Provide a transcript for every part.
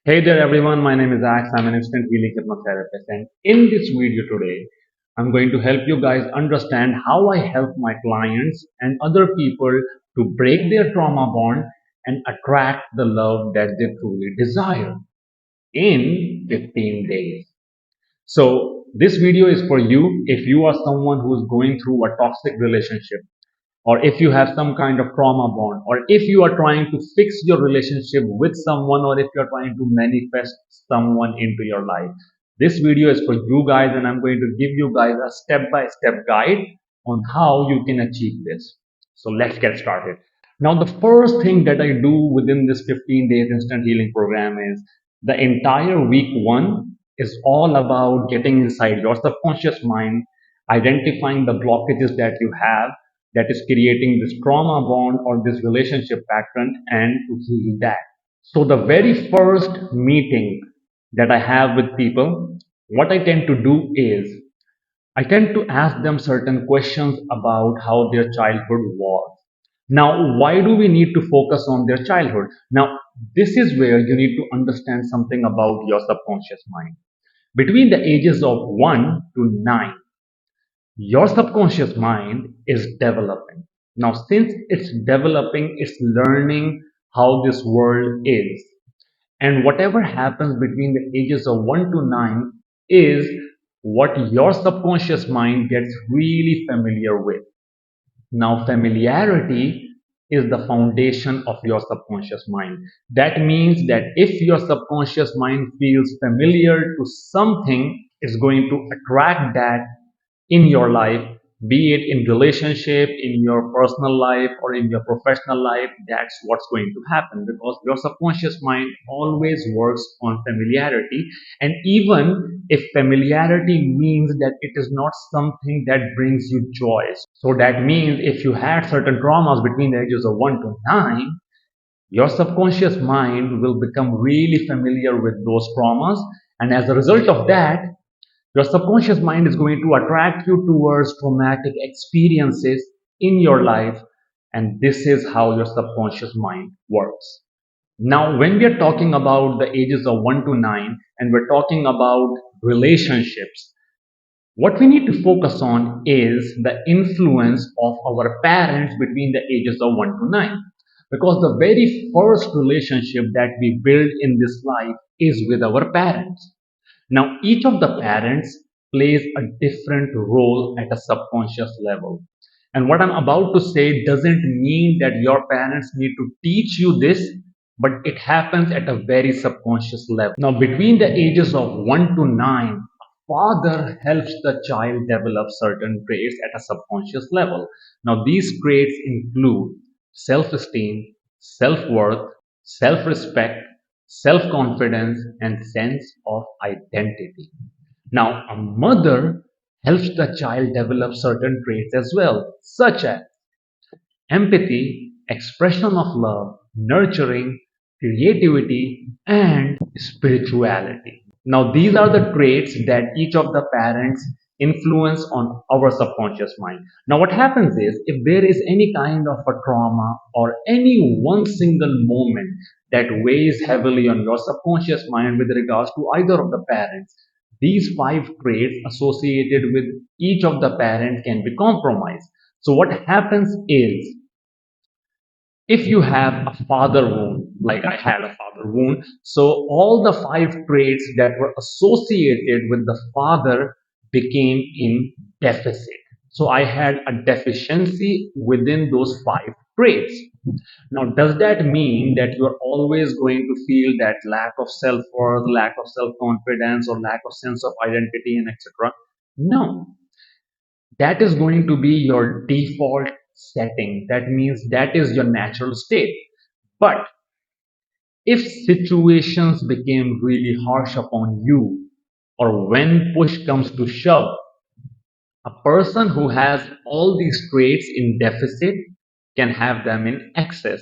Hey there everyone, my name is Ax. I'm an instant healing hypnotherapist, and in this video today, I'm going to help you guys understand how I help my clients and other people to break their trauma bond and attract the love that they truly desire in 15 days. So this video is for you if you are someone who's going through a toxic relationship, or if you have some kind of trauma bond, or if you are trying to fix your relationship with someone, or if you're trying to manifest someone into your life. This video is for you guys, and I'm going to give you guys a step-by-step guide on how you can achieve this. So let's get started. Now, the first thing that I do within this 15 days instant healing program is the entire week one is all about getting inside your subconscious mind, identifying the blockages that you have that is creating this trauma bond or this relationship pattern, and to heal that. So, the very first meeting that I have with people, what I tend to do is I tend to ask them certain questions about how their childhood was. Now, why do we need to focus on their childhood? Now, this is where you need to understand something about your subconscious mind. Between the ages of 1 to 9, your subconscious mind is developing. Now, since it's developing, it's learning how this world is. And whatever happens between the ages of 1 to 9 is what your subconscious mind gets really familiar with. Now, familiarity is the foundation of your subconscious mind. That means that if your subconscious mind feels familiar to something, it's going to attract that in your life, be it in relationship, in your personal life, or in your professional life. That's what's going to happen because your subconscious mind always works on familiarity. And even if familiarity means that it is not something that brings you joy, so that means if you had certain traumas between the ages of 1 to 9, your subconscious mind will become really familiar with those traumas, and as a result of that, your subconscious mind is going to attract you towards traumatic experiences in your life, and this is how your subconscious mind works. Now, when we are talking about the ages of 1 to 9 and we're talking about relationships, what we need to focus on is the influence of our parents between the ages of 1 to 9. Because the very first relationship that we build in this life is with our parents. Now, each of the parents plays a different role at a subconscious level. And what I'm about to say doesn't mean that your parents need to teach you this, but it happens at a very subconscious level. Now, between the ages of 1 to 9, father helps the child develop certain traits at a subconscious level. Now, these traits include self esteem, self worth, self respect, self confidence, and sense of identity. Now, a mother helps the child develop certain traits as well, such as empathy, expression of love, nurturing, creativity, and spirituality. Now, these are the traits that each of the parents influence on our subconscious mind. Now, what happens is if there is any kind of a trauma or any one single moment that weighs heavily on your subconscious mind with regards to either of the parents, these five traits associated with each of the parents can be compromised. So, what happens is if you have a father wound, like I had a father wound, so all the five traits that were associated with the father became in deficit. So I had a deficiency within those five traits. Now, does that mean that you're always going to feel that lack of self worth, lack of self confidence, or lack of sense of identity, and etc.? No, that is going to be your default setting. That means that is your natural state. But if situations became really harsh upon you, or when push comes to shove, a person who has all these traits in deficit can have them in excess.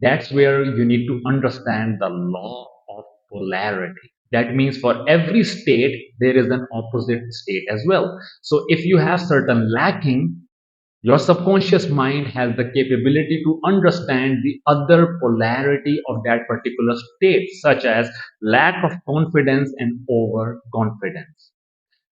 That's where you need to understand the law of polarity. That means for every state, there is an opposite state as well. So if you have certain lacking, Your subconscious mind has the capability to understand the other polarity of that particular state, such as lack of confidence and overconfidence.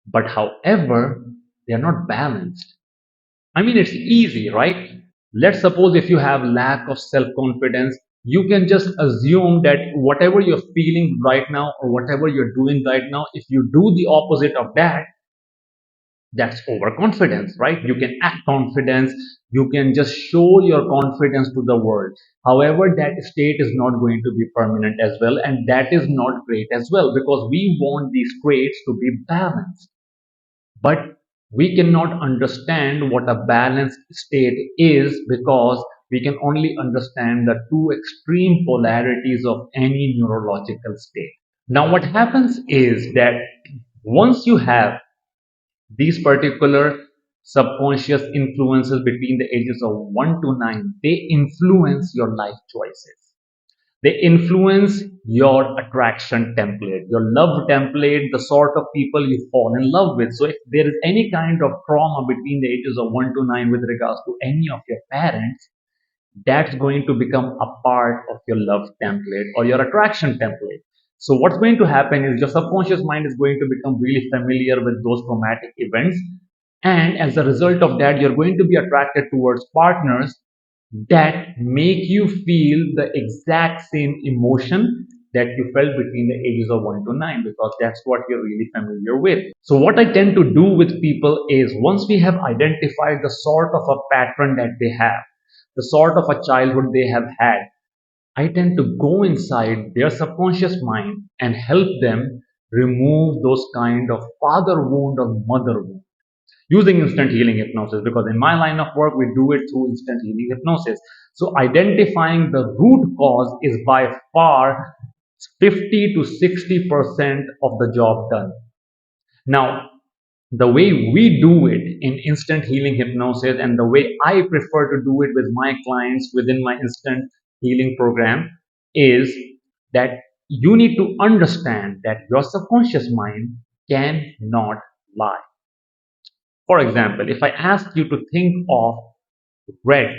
But however, they are not balanced. I mean, it's easy, right? Let's suppose if you have lack of self confidence, you can just assume that whatever you're feeling right now or whatever you're doing right now, if you do the opposite of that, that's overconfidence, right? You can act confidence, you can just show your confidence to the world. However, that state is not going to be permanent as well, and that is not great as well, because we want these traits to be balanced. But we cannot understand what a balanced state is, because we can only understand the two extreme polarities of any neurological state. Now what happens is that once you have these particular subconscious influences between the ages of 1 to 9, they influence your life choices. They influence your attraction template, your love template, the sort of people you fall in love with. So, if there is any kind of trauma between the ages of 1 to 9 with regards to any of your parents, that's going to become a part of your love template or your attraction template. So, what's going to happen is your subconscious mind is going to become really familiar with those traumatic events. And as a result of that, you're going to be attracted towards partners that make you feel the exact same emotion that you felt between the ages of 1 to 9, because that's what you're really familiar with. So what I tend to do with people is, once we have identified the sort of a pattern that they have, the sort of a childhood they have had, I tend to go inside their subconscious mind and help them remove those kind of father wound or mother wound using instant healing hypnosis, because in my line of work we do it through instant healing hypnosis. So identifying the root cause is by far 50 to 60% of the job done. Now, the way we do it in instant healing hypnosis, and the way I prefer to do it with my clients within my instant healing program, is that you need to understand that your subconscious mind cannot lie. For example, if I ask you to think of red,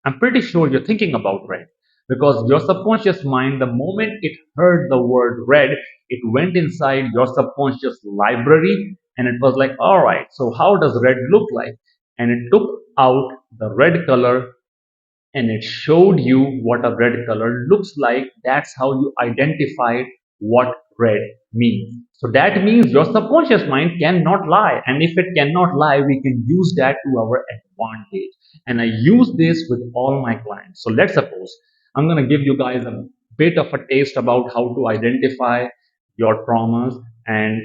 I'm pretty sure you're thinking about red, because your subconscious mind, the moment it heard the word red, it went inside your subconscious library and it was like, all right, so how does red look like? And it took out the red color and it showed you what a red color looks like. That's how you identified what red means. So that means your subconscious mind cannot lie. And if it cannot lie, we can use that to our advantage. And I use this with all my clients. So let's suppose I'm going to give you guys a bit of a taste about how to identify your traumas, and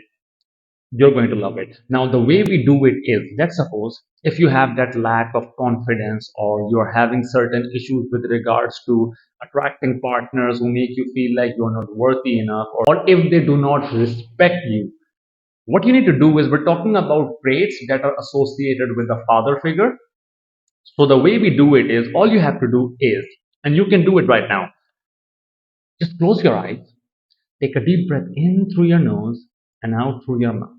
you're going to love it. Now, the way we do it is, let's suppose if you have that lack of confidence, or you're having certain issues with regards to attracting partners who make you feel like you're not worthy enough, or if they do not respect you, what you need to do is, we're talking about traits that are associated with a father figure. So, the way we do it is, all you have to do is, and you can do it right now, just close your eyes, take a deep breath in through your nose and out through your mouth.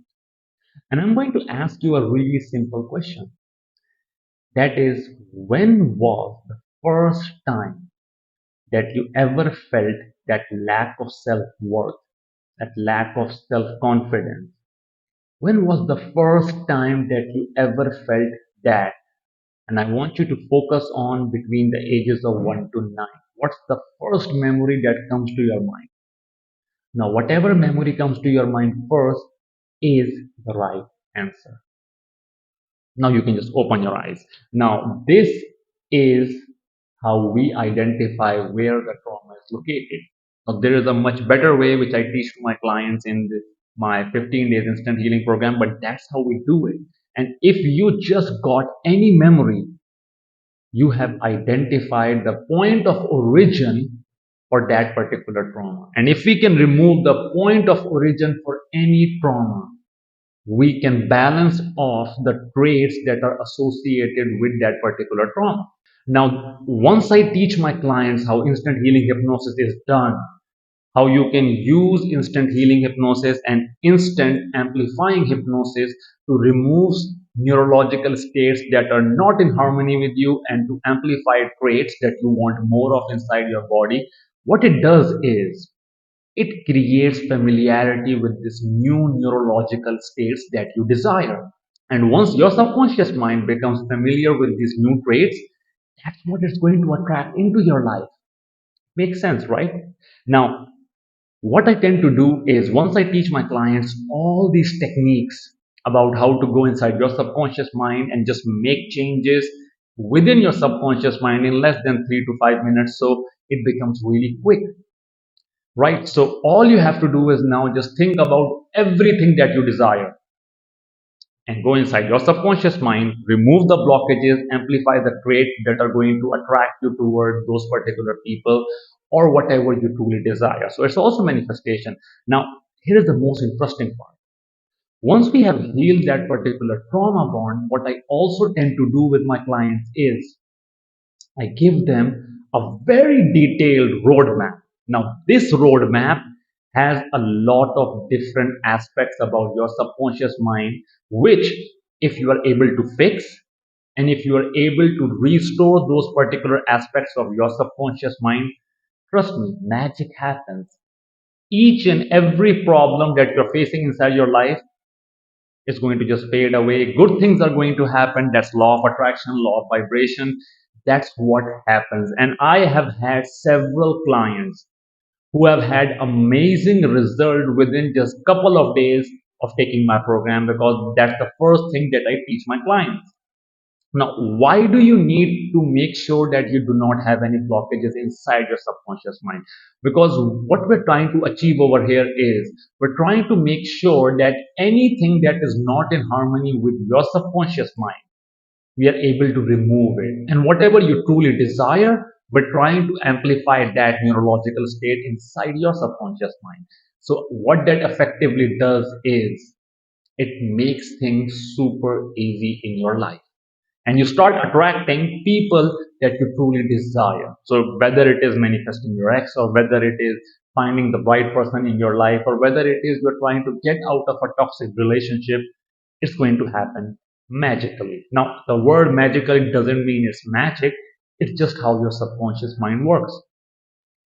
And I'm going to ask you a really simple question. That is, when was the first time that you ever felt that lack of self worth, that lack of self confidence? When was the first time that you ever felt that? And I want you to focus on between the ages of 1 to 9. What's the first memory that comes to your mind? Now, whatever memory comes to your mind first is the right answer. Now you can just open your eyes. Now, this is how we identify where the trauma is located. Now, there is a much better way which I teach to my clients in my 15 days instant healing program, but that's how we do it. And if you just got any memory, you have identified the point of origin for that particular trauma. And if we can remove the point of origin for any trauma, we can balance off the traits that are associated with that particular trauma. Now, once I teach my clients how instant healing hypnosis is done, how you can use instant healing hypnosis and instant amplifying hypnosis to remove neurological states that are not in harmony with you and to amplify traits that you want more of inside your body, what it does is it creates familiarity with this new neurological states that you desire. And once your subconscious mind becomes familiar with these new traits, that's what it's going to attract into your life. Makes sense, right? Now, what I tend to do is once I teach my clients all these techniques about how to go inside your subconscious mind and just make changes within your subconscious mind in less than 3 to 5 minutes, so it becomes really quick, right? So all you have to do is now just think about everything that you desire and go inside your subconscious mind, remove the blockages, amplify the traits that are going to attract you toward those particular people or whatever you truly desire. So it's also manifestation. Now, here is the most interesting part. Once we have healed that particular trauma bond, what I also tend to do with my clients is I give them a very detailed roadmap. Now, this roadmap has a lot of different aspects about your subconscious mind, which, if you are able to fix and if you are able to restore those particular aspects of your subconscious mind, trust me, magic happens. Each and every problem that you're facing inside your life is going to just fade away. Good things are going to happen. That's law of attraction, law of vibration. That's what happens. And I have had several clients who have had amazing result within just couple of days of taking my program, because that's the first thing that I teach my clients. Now, why do you need to make sure that you do not have any blockages inside your subconscious mind? Because what we're trying to achieve over here is we're trying to make sure that anything that is not in harmony with your subconscious mind, we are able to remove it. And whatever you truly desire, we're trying to amplify that neurological state inside your subconscious mind. So, what that effectively does is it makes things super easy in your life, and you start attracting people that you truly desire. So whether it is manifesting your ex, or whether it is finding the right person in your life, or whether it is you're trying to get out of a toxic relationship, it's going to happen magically. Now, the word magical doesn't mean it's magic. It's just how your subconscious mind works.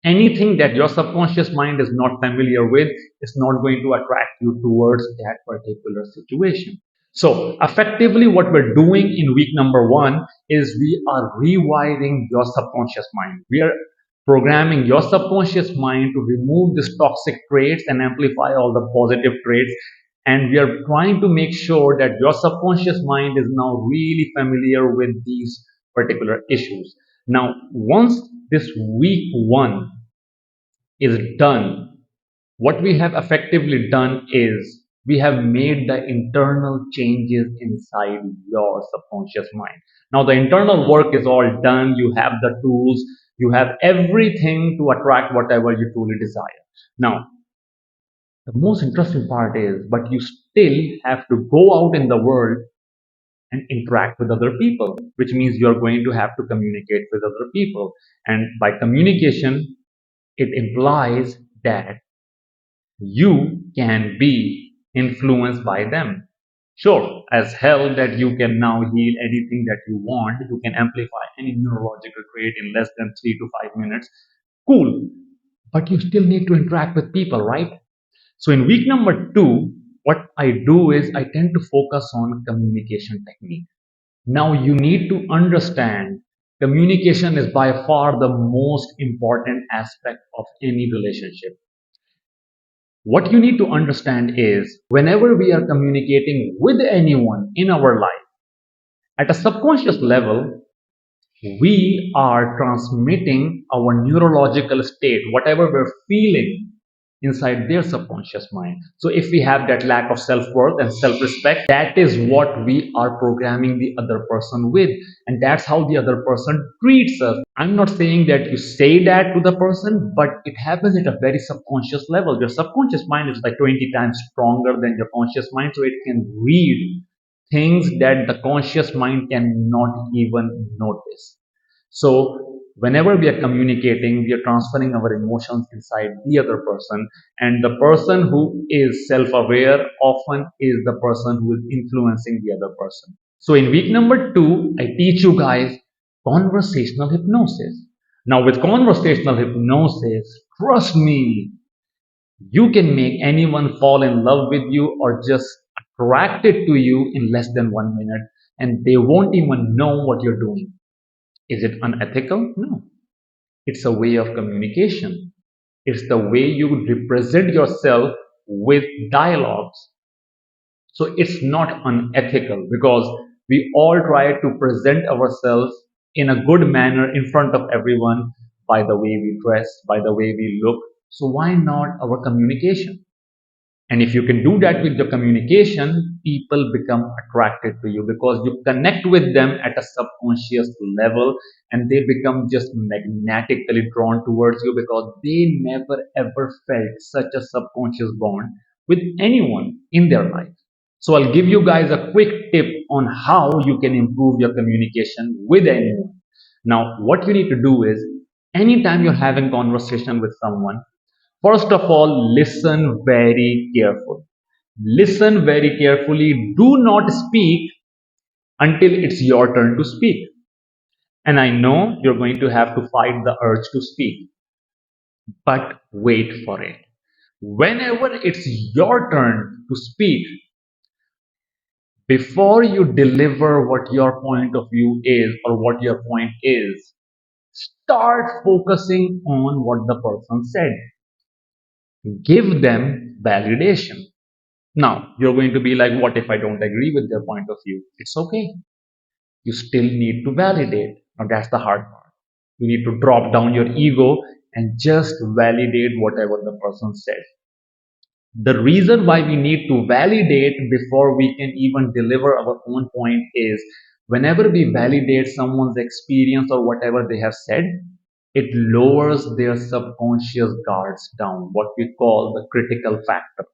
Anything that your subconscious mind is not familiar with is not going to attract you towards that particular situation. So, effectively, what we're doing in week number one is we are rewiring your subconscious mind. We are programming your subconscious mind to remove these toxic traits and amplify all the positive traits. And we are trying to make sure that your subconscious mind is now really familiar with these particular issues. Now, once this week one is done, what we have effectively done is we have made the internal changes inside your subconscious mind. Now, the internal work is all done. You have the tools, you have everything to attract whatever you truly desire. Now, the most interesting part is, but you still have to go out in the world and interact with other people, which means you're going to have to communicate with other people. And by communication, it implies that you can be influenced by them. Sure, as hell that you can now heal anything that you want, you can amplify any neurological trait in less than 3 to 5 minutes. Cool. But you still need to interact with people, right? So in week number two, what I do is I tend to focus on communication technique. Now you need to understand communication is by far the most important aspect of any relationship. What you need to understand is whenever we are communicating with anyone in our life, at a subconscious level, we are transmitting our neurological state, whatever we're feeling inside their subconscious mind. So if we have that lack of self-worth and self-respect, that is what we are programming the other person with. And that's how the other person treats us. I'm not saying that you say that to the person, but it happens at a very subconscious level. Your subconscious mind is like 20 times stronger than your conscious mind, so it can read things that the conscious mind cannot even notice. So Whenever we are communicating, we are transferring our emotions inside the other person, and the person who is self aware often is the person who is influencing the other person. So, in week number two, I teach you guys conversational hypnosis. Now, with conversational hypnosis, trust me, you can make anyone fall in love with you or just attracted to you in less than 1 minute, and they won't even know what you're doing. Is it unethical? No. It's a way of communication. It's the way you represent yourself with dialogues. So it's not unethical because we all try to present ourselves in a good manner in front of everyone by the way we dress, by the way we look. So why not our communication? And if you can do that with your communication, people become attracted to you because you connect with them at a subconscious level, and they become just magnetically drawn towards you because they never ever felt such a subconscious bond with anyone in their life. So I'll give you guys a quick tip on how you can improve your communication with anyone. Now, what you need to do is anytime you're having conversation with someone, first of all, listen very carefully. Listen very carefully. Do not speak until it's your turn to speak. And I know you're going to have to fight the urge to speak, but wait for it. Whenever it's your turn to speak, before you deliver what your point of view is or what your point is, start focusing on what the person said. Give them validation. Now, you're going to be like, what if I don't agree with their point of view? It's okay. You still need to validate. Now, that's the hard part. You need to drop down your ego and just validate whatever the person said. The reason why we need to validate before we can even deliver our own point is whenever we validate someone's experience or whatever they have said, it lowers their subconscious guards down, what we call the critical factor.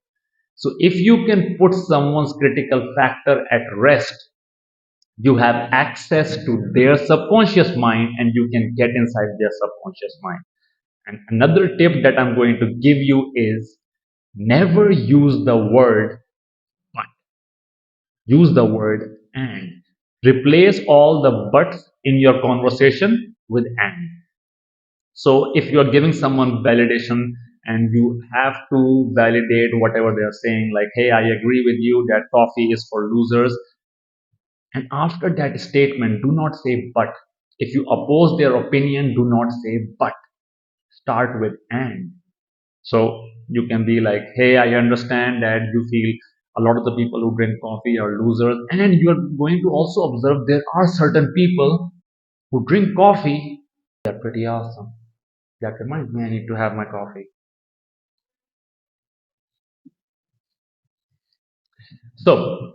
So if you can put someone's critical factor at rest, you have access to their subconscious mind and you can get inside their subconscious mind. And another tip that I'm going to give you is never use the word but, use the word and. Replace all the buts in your conversation with and. So if you're giving someone validation and you have to validate whatever they're saying, like, hey, I agree with you that coffee is for losers. And after that statement, do not say but. If you oppose their opinion, do not say but. Start with and. So you can be like, hey, I understand that you feel a lot of the people who drink coffee are losers. And you're going to also observe there are certain people who drink coffee. They're pretty awesome. That reminds me, I need to have my coffee. So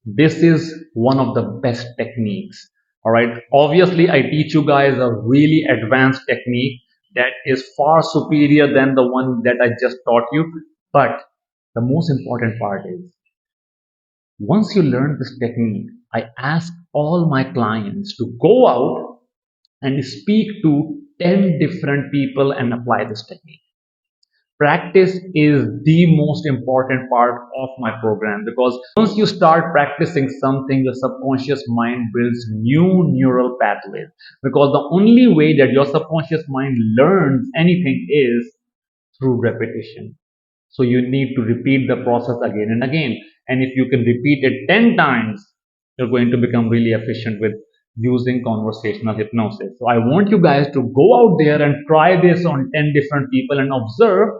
this is one of the best techniques. All right. Obviously, I teach you guys a really advanced technique that is far superior than the one that I just taught you. But the most important part is once you learn this technique, I ask all my clients to go out and speak to 10 different people and apply this technique. Practice is the most important part of my program because once you start practicing something, your subconscious mind builds new neural pathways. Because the only way that your subconscious mind learns anything is through repetition. So you need to repeat the process again and again. And if you can repeat it 10 times, you're going to become really efficient with using conversational hypnosis. So I want you guys to go out there and try this on 10 different people and observe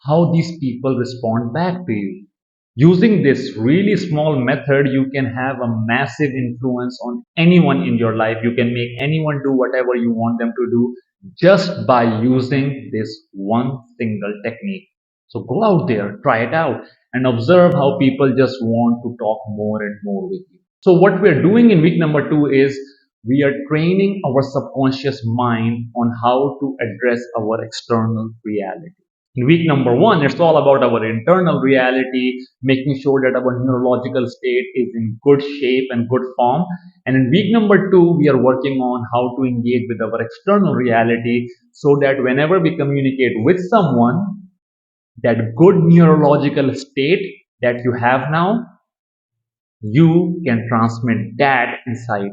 how these people respond back to you. Using this really small method, you can have a massive influence on anyone in your life. You can make anyone do whatever you want them to do just by using this one single technique. So go out there, try it out, and observe how people just want to talk more and more with you. So, what we're doing in week number two is we are training our subconscious mind on how to address our external reality. In week number one, it's all about our internal reality, making sure that our neurological state is in good shape and good form. And in week number two, we are working on how to engage with our external reality so that whenever we communicate with someone, that good neurological state that you have now, you can transmit that inside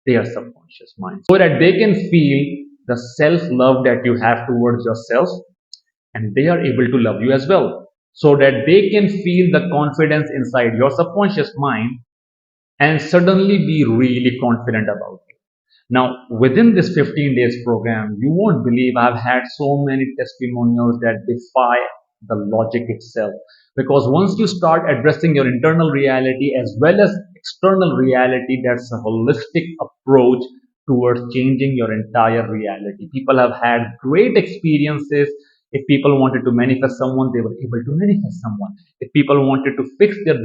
their subconscious mind so that they can feel the self love that you have towards yourself, and they are able to love you as well, so that they can feel the confidence inside your subconscious mind and suddenly be really confident about it. Now, within this 15 days program, you won't believe I've had so many testimonials that defy the logic itself. Because once you start addressing your internal reality as well as external reality, that's a holistic approach towards changing your entire reality. People have had great experiences. If people wanted to manifest someone, they were able to manifest someone. If people wanted to fix their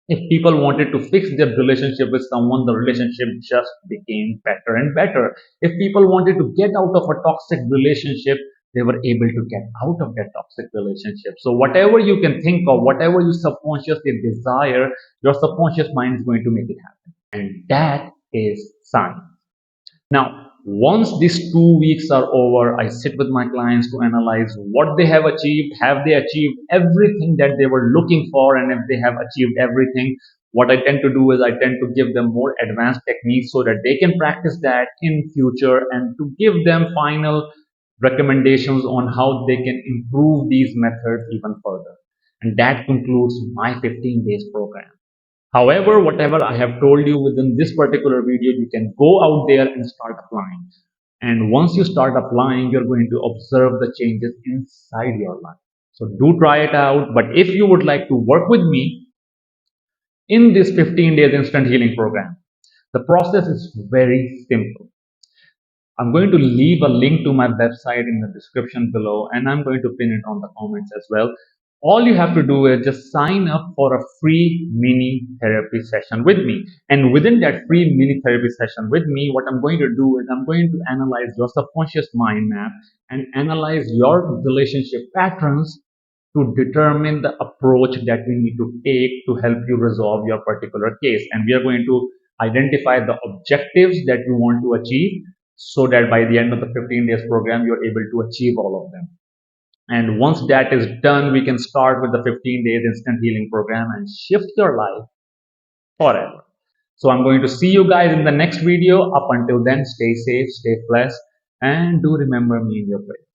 if people wanted to fix their relationship with someone, the relationship just became better and better. If people wanted to get out of a toxic relationship, they were able to get out of that toxic relationship. So whatever you can think of, whatever you subconsciously desire, your subconscious mind is going to make it happen. And that is science. Now, once these 2 weeks are over, I sit with my clients to analyze what they have achieved. Have they achieved everything that they were looking for? And if they have achieved everything, what I tend to do is I tend to give them more advanced techniques so that they can practice that in future, and to give them final recommendations on how they can improve these methods even further. And that concludes my 15 days program. However, whatever I have told you within this particular video, you can go out there and start applying. And once you start applying, you're going to observe the changes inside your life. So do try it out. But if you would like to work with me in this 15 days instant healing program, the process is very simple. I'm going to leave a link to my website in the description below, and I'm going to pin it on the comments as well. All you have to do is just sign up for a free mini therapy session with me. And within that free mini therapy session with me, what I'm going to do is I'm going to analyze your subconscious mind map and analyze your relationship patterns to determine the approach that we need to take to help you resolve your particular case. And we are going to identify the objectives that you want to achieve so that by the end of the 15 days program, you're able to achieve all of them. And once that is done, we can start with the 15 days instant healing program and shift your life forever. So I'm going to see you guys in the next video. Up until then, stay safe, stay blessed, and do remember me in your prayers.